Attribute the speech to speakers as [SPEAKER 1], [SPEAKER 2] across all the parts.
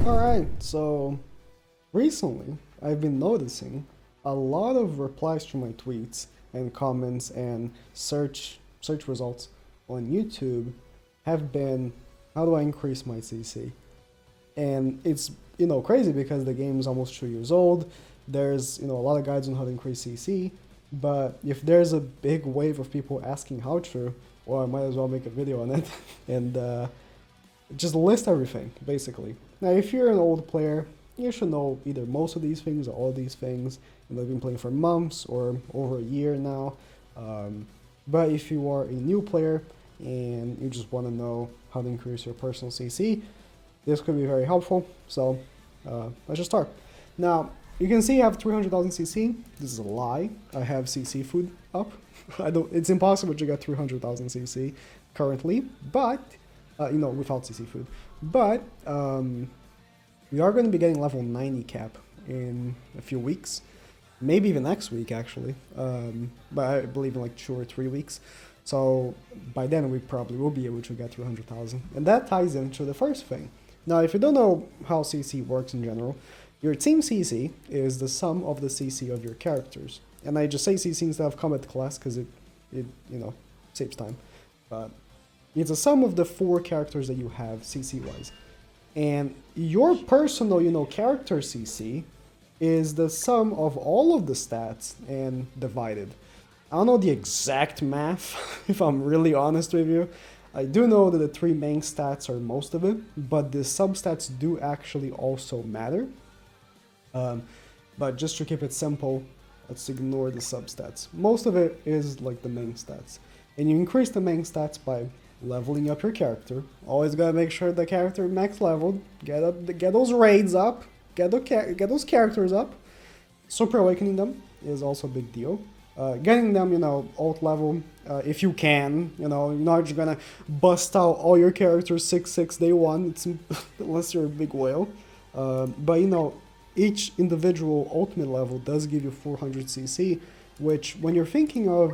[SPEAKER 1] Alright, so recently I've been noticing a lot of replies to my tweets and comments and search results on YouTube have been, how do I increase my CC? And it's, crazy because the game is almost 2 years old. There's, a lot of guides on how to increase CC, but if there's a big wave of people asking how to, well, I might as well make a video on it and just list everything, basically. Now, if you're an old player, you should know either most of these things or all these things. You've been playing for months or over a year now. But if you are a new player and you just want to know how to increase your personal CC, this could be very helpful. So let's just start. Now, you can see I have 300,000 CC. This is a lie. I have CC food up. It's impossible to get 300,000 CC currently, but without CC food. But we are going to be getting level 90 cap in a few weeks, maybe even next week actually, but I believe in like 2 or 3 weeks. So by then we probably will be able to get 300,000, and that ties into the first thing. Now, if you don't know how CC works in general, your team CC is the sum of the CC of your characters. And I just say CC instead of combat class because it saves time. But it's a sum of the 4 characters that you have CC-wise. And your personal, character CC is the sum of all of the stats and divided. I don't know the exact math, if I'm really honest with you. I do know that the 3 main stats are most of it, but the substats do actually also matter. But just to keep it simple, let's ignore the substats. Most of it is like the main stats. And you increase the main stats by leveling up your character. Always gotta make sure the character max leveled. Get those raids up. Get those characters up. Super awakening them is also a big deal. Getting them, alt level if you can. You're not just gonna bust out all your characters 6/6 day one. Unless you're a big whale. But each individual ultimate level does give you 400 CC, which when you're thinking of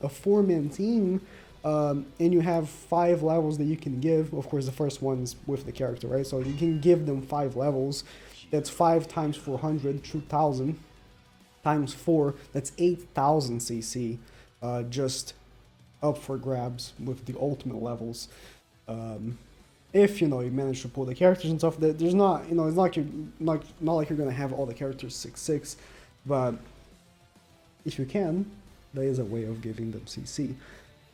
[SPEAKER 1] a 4-man team. And you have 5 levels that you can give. Of course, the first one's with the character, right? So you can give them 5 levels. That's 5 times 400, 2,000 times 4. That's 8,000 CC, just up for grabs with the ultimate levels. If you manage to pull the characters and stuff, there's not it's not like you're gonna have all the characters 6/6, but if you can, there is a way of giving them CC.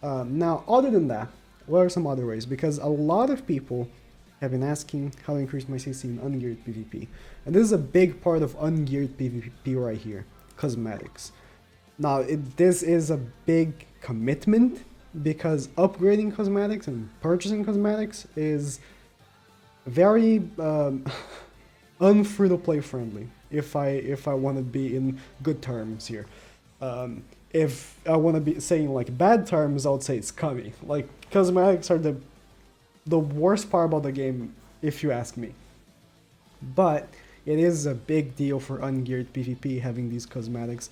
[SPEAKER 1] Now, other than that, what are some other ways? Because a lot of people have been asking how to increase my CC in Ungeared PvP. And this is a big part of Ungeared PvP right here, cosmetics. Now, this is a big commitment because upgrading cosmetics and purchasing cosmetics is very unfree-to-play friendly, if I want to be in good terms here. If I want to be saying like bad terms, I would say it's scummy. Like, cosmetics are the worst part about the game, if you ask me. But it is a big deal for Ungeared PvP having these cosmetics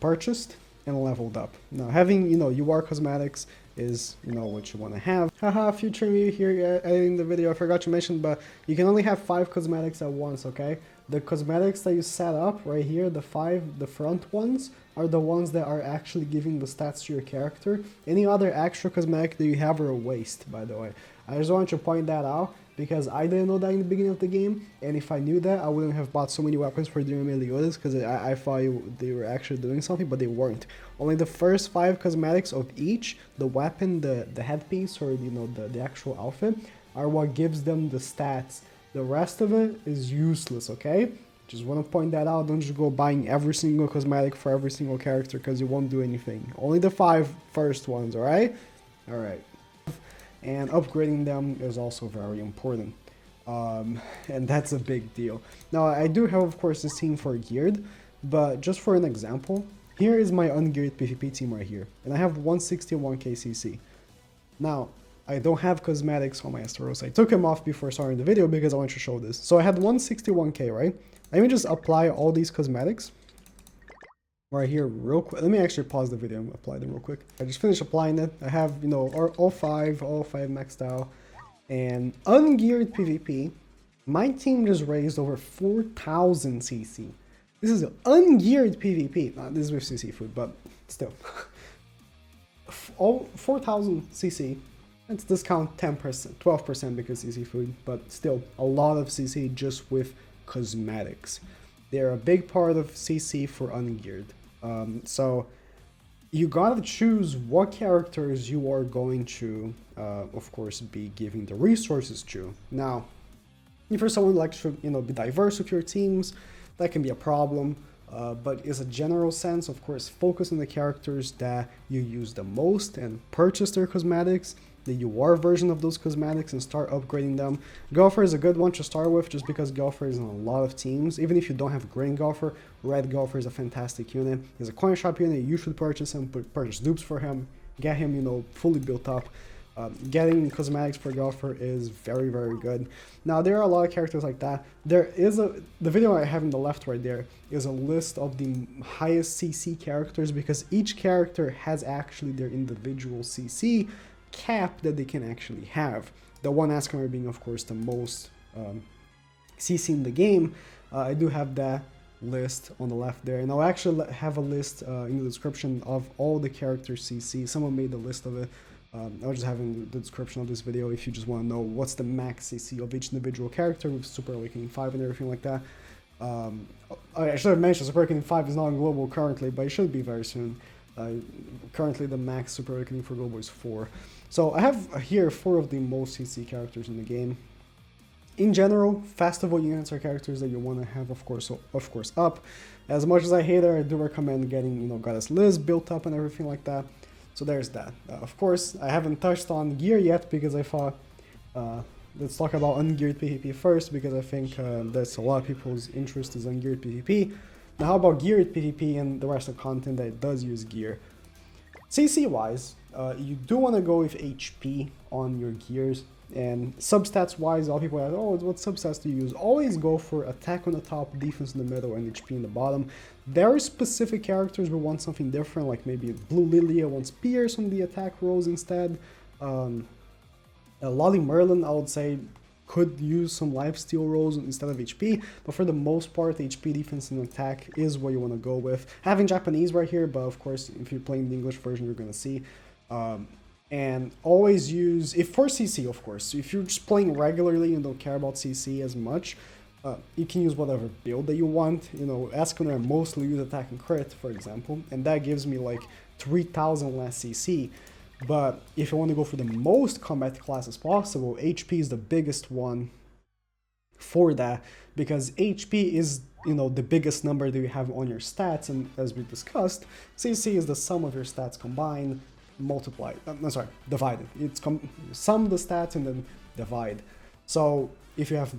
[SPEAKER 1] purchased and leveled up. Now, having UR cosmetics is what you want to have. Haha, future me here editing the video. I forgot to mention, but you can only have 5 cosmetics at once. Okay, the cosmetics that you set up right here, the front ones, are the ones that are actually giving the stats to your character. Any other extra cosmetic that you have are a waste, by the way. I just wanted to point that out because I didn't know that in the beginning of the game, and if I knew that, I wouldn't have bought so many weapons for doing Meliodas because I thought they were actually doing something, but they weren't. Only the first 5 cosmetics of each, the weapon, the headpiece, or the actual outfit, are what gives them the stats. The rest of it is useless, okay? Just want to point that out. Don't just go buying every single cosmetic for every single character because you won't do anything. Only the 5 first ones, alright? Alright. And upgrading them is also very important. And that's a big deal. Now, I do have, of course, this team for Geared, but just for an example, here is my Ungeared PvP team right here. And I have 161k CC. Now, I don't have cosmetics on my Asteros. I took them off before starting the video because I wanted to show this. So I had 161k, right? Let me just apply all these cosmetics. right here real quick. Let me actually pause the video and apply them real quick. I just finished applying it. I have, you know, all five maxed out. And ungeared PvP, my team just raised over 4,000 CC. This is ungeared PvP. This is with CC food, but still. All 4,000 CC. Let's discount 10%, 12% because CC food, but still a lot of CC just with cosmetics. They're a big part of CC for ungeared. So you gotta choose what characters you are going to, of course, be giving the resources to. Now, if you're someone who likes to, you know, be diverse with your teams, that can be a problem. But as a general sense, of course, focus on the characters that you use the most and purchase their cosmetics, the UR version of those cosmetics, and start upgrading them. Gopher is a good one to start with just because Gopher is in a lot of teams. Even if you don't have Green Gopher, Red Gopher is a fantastic unit. He's a coin shop unit, you should purchase him, purchase dupes for him, get him, you know, fully built up. Getting cosmetics for Gopher is very, very good. Now, there are a lot of characters like that. There is the video I have in the left right there is a list of the highest CC characters because each character has actually their individual CC cap that they can actually have. The one Askamar being, of course, the most CC in the game. I do have that list on the left there, and I'll actually have a list in the description of all the characters CC. Someone made a list of it. I'll just have in the description of this video if you just want to know what's the max CC of each individual character with Super Awakening 5 and everything like that. I should have mentioned Super Awakening 5 is not on global currently, but it should be very soon. Currently the max Super Awakening for global is 4. So I have here 4 of the most CC characters in the game. In general, festival units are characters that you want to have, of course, up. As much as I hate her, I do recommend getting, you know, Goddess Liz built up and everything like that. So there's that. Of course, I haven't touched on gear yet because I thought, let's talk about ungeared PvP first because I think that's a lot of people's interest is ungeared PvP. Now how about geared PvP and the rest of the content that does use gear? CC wise, you do want to go with HP on your gears, and substats wise, all people ask, oh, what substats do you use? Always go for attack on the top, defense in the middle, and HP in the bottom. There are specific characters who want something different, like maybe Blue Lilia wants Pierce on the attack rolls instead. Lolly Merlin, I would say, could use some lifesteal rolls instead of HP, but for the most part, HP, defense, and attack is what you want to go with. Having Japanese right here, but of course, if you're playing the English version, you're going to see. And always use, if for CC, of course, if you're just playing regularly and don't care about CC as much, you can use whatever build that you want. You know, Esconar mostly use attack and crit, for example, and that gives me like 3,000 less CC. But if you want to go for the most combat classes possible, HP is the biggest one for that, because HP is, you know, the biggest number that you have on your stats, and as we discussed, CC is the sum of your stats combined, multiplied, divided. It's sum the stats and then divide. So if you have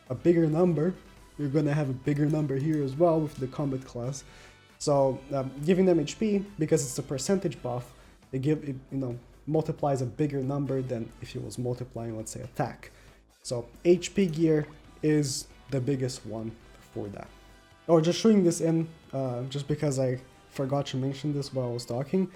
[SPEAKER 1] a bigger number, you're gonna have a bigger number here as well with the combat class. So giving them HP, because it's a percentage buff, it you know, multiplies a bigger number than if it was multiplying, let's say, attack. So HP gear is the biggest one for that. Oh, just showing this in, just because I forgot to mention this while I was talking.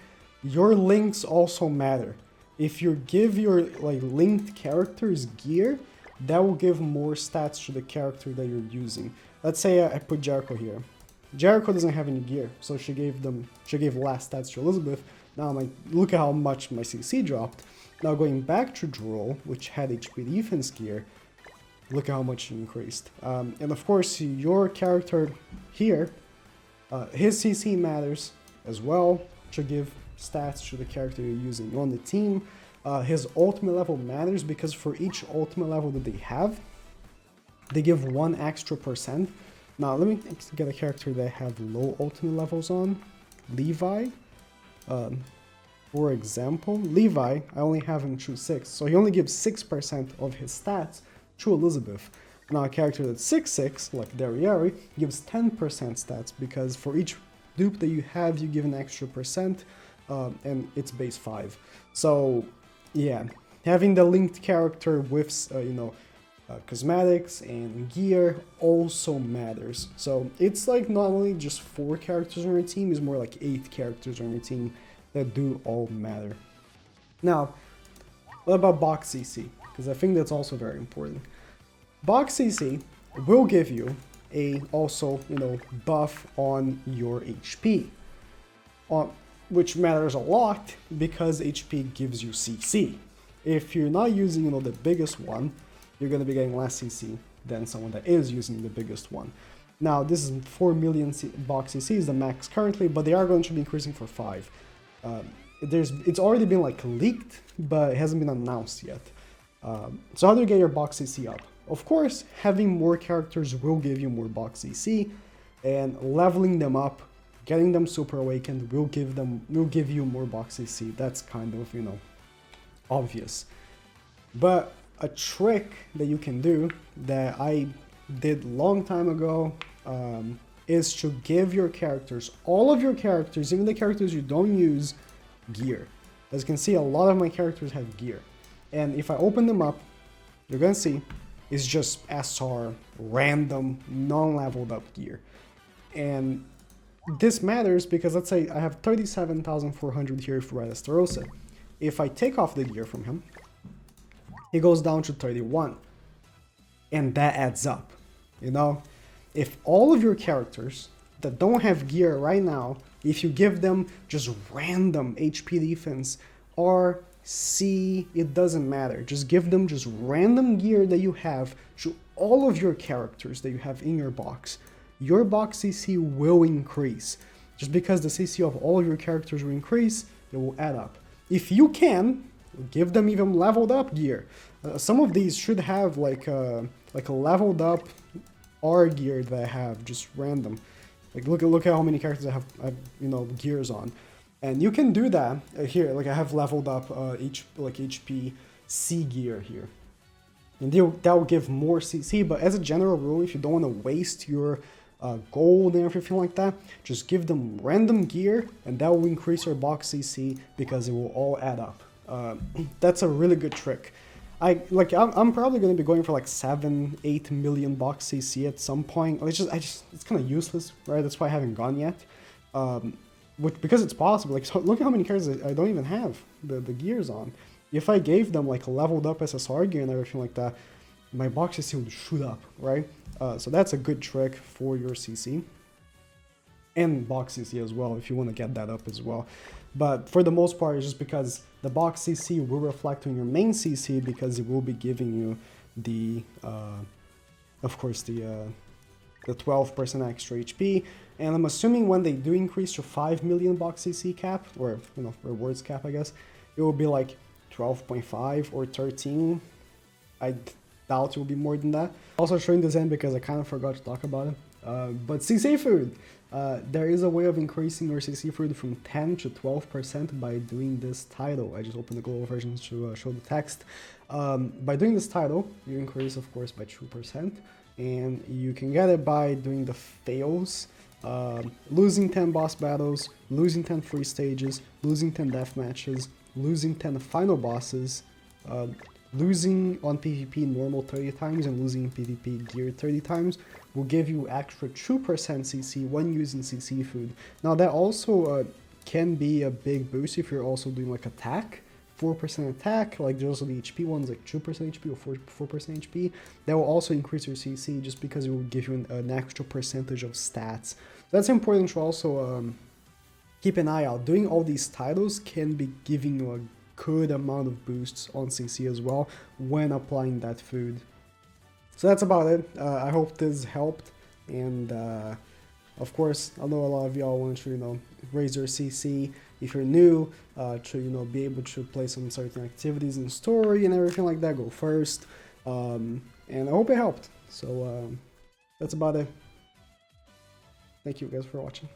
[SPEAKER 1] Your links also matter. If you give your like linked characters gear, that will give more stats to the character that you're using. Let's say I put Jericho here. Jericho doesn't have any gear, so she gave last stats to Elizabeth. Now I'm like, look at how much my CC dropped. Now going back to Droll, which had HP defense gear, look at how much it increased. And of course, your character here, his CC matters as well to give stats to the character you're using on the team. His ultimate level matters because for each ultimate level that they have, they give 1 extra %. Now let me get a character that have low ultimate levels on. Levi, for example. Levi, I only have him to 6, so he only gives 6% of his stats to Elizabeth. Now a character that's 6/6, like Derriere, gives 10% stats because for each dupe that you have, you give an extra %. And it's base 5. So yeah, having the linked character with, you know, cosmetics and gear also matters. So it's like not only just 4 characters on your team, it's more like 8 characters on your team that do all matter. Now, what about box CC? Because I think that's also very important. Box CC will give you a also, buff on your HP, which matters a lot because HP gives you CC. If you're not using, the biggest one, you're going to be getting less CC than someone that is using the biggest one. Now, this is 4 million box CC is the max currently, but they are going to be increasing for 5. It's already been like leaked, but it hasn't been announced yet. So how do you get your box CC up? Of course, having more characters will give you more box CC, and leveling them up, getting them super awakened will give you more box CC. That's kind of, obvious. But a trick that you can do that I did long time ago is to give your characters, all of your characters, even the characters you don't use, gear. As you can see, a lot of my characters have gear. And if I open them up, you're gonna see it's just SR, random, non-leveled up gear. And this matters because let's say I have 37,400 here for Red Estarossa. If I take off the gear from him, he goes down to 31. And that adds up, If all of your characters that don't have gear right now, if you give them just random HP defense or C, it doesn't matter. Just give them just random gear that you have to all of your characters that you have in your box. Your box CC will increase. Just because the CC of all of your characters will increase, it will add up. If you can, give them even leveled up gear. Some of these should have like a leveled up R gear that I have, just random. Like look at how many characters I have gears on. And you can do that here, like I have leveled up HP C gear here. And that will give more CC, but as a general rule, if you don't want to waste your gold and everything like that, just give them random gear and that will increase your box CC because it will all add up. That's a really good trick. I'm probably going to be going for like 7-8 million box CC at some point. It's kind of useless, right? That's why I haven't gone yet. Because it's possible. Like, so look at how many characters I don't even have the gears on. If I gave them like a leveled up SSR gear and everything like that, my box CC would shoot up, right? So that's a good trick for your CC. And box CC as well, if you want to get that up as well. But for the most part, it's just because the box CC will reflect on your main CC because it will be giving you the, of course, the 12% extra HP. And I'm assuming when they do increase to 5 million box CC cap, or, rewards cap, I guess, it will be like 12.5 or 13. I doubt it will be more than that. Also showing this end because I kind of forgot to talk about it. But CC food! There is a way of increasing your CC food from 10 to 12% by doing this title. I just opened the global version to show the text. By doing this title, you increase, of course, by 2%. And you can get it by doing the fails, losing 10 boss battles, losing 10 free stages, losing 10 death matches, losing 10 final bosses, losing on PvP normal 30 times and losing in PvP gear 30 times will give you extra 2% CC when using CC food. Now that also can be a big boost if you're also doing like attack, 4% attack, like there's also the HP ones like 2% HP or 4% HP. That will also increase your CC just because it will give you an extra percentage of stats. That's important to also keep an eye out. Doing all these titles can be giving you a good amount of boosts on CC as well when applying that food. So that's about it. I hope this helped, and of course I know a lot of y'all want to raise your CC if you're new, to be able to play some certain activities in story and everything like that. Go first, and I hope it helped. So that's about it. Thank you guys for watching.